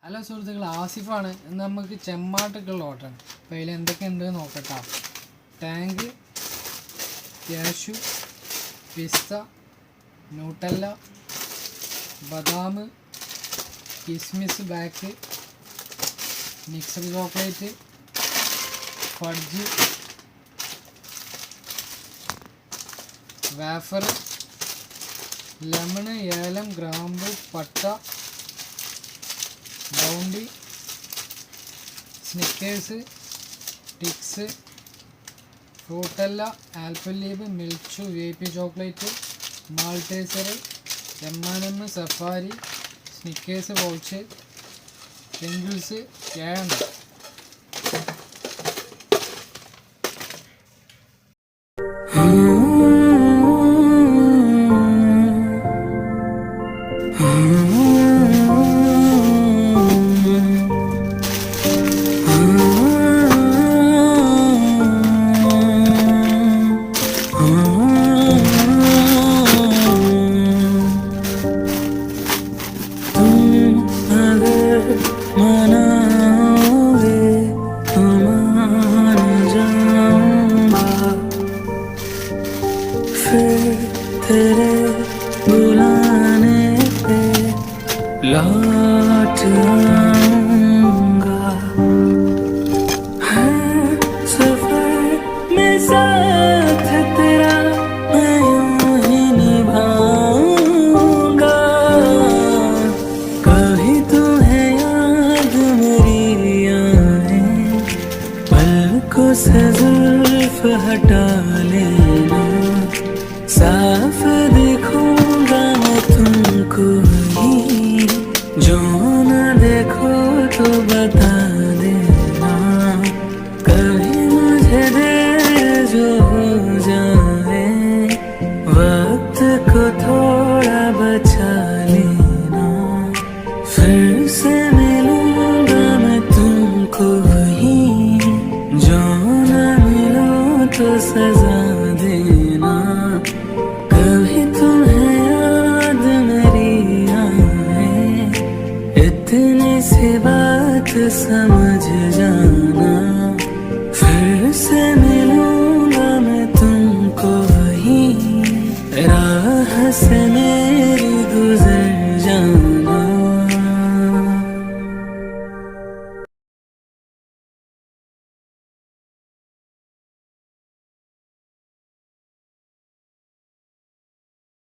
Hello സുഹൃത്തുക്കൾ, ആസിഫാണ്. ഇന്ന് നമുക്ക് ചെമ്മാട്ടൊക്കെയുള്ള ഓട്ടമാണ്. അപ്പോൾ അതിൽ എന്തൊക്കെയുണ്ട് നോക്കട്ടോ. ടാങ്ക്, കാഷ്യൂ, പിസ്ത, ന്യൂട്ടല്ല, ബദാം, കിസ്മിസ് back, mixed chocolate, fudge, wafer, lemon, ഏലം, ഗ്രാമ്പു, പട്ട, Bounty, Snickers, Twix, Fruittella, Alpenliebe, മിൽച്ചു, VIP chocolate, Maltesers, M&M, Safari, Snickers pouch, Pringles, ഏഴെണ്ണം. तेरे बुलाने पे लौट आऊंगा, है सफर में साथ तेरा मैं यूं ही निभाऊंगा। कभी तुम्हें याद मेरी आए, पलकों से जुल्फ हटा लेना, साफ देखूंगा मैं तुमको ही, जो न देखो तो बता देना। कभी मुझे दे जो हो जाए, वक्त को थोड़ा बचा लेना, फिर से मिलूंगा मैं तुमको ही, जो न मिलो तो सजा देना। कभी तुम्हें याद मेरी आए, इतनी सी बात समझ जाना।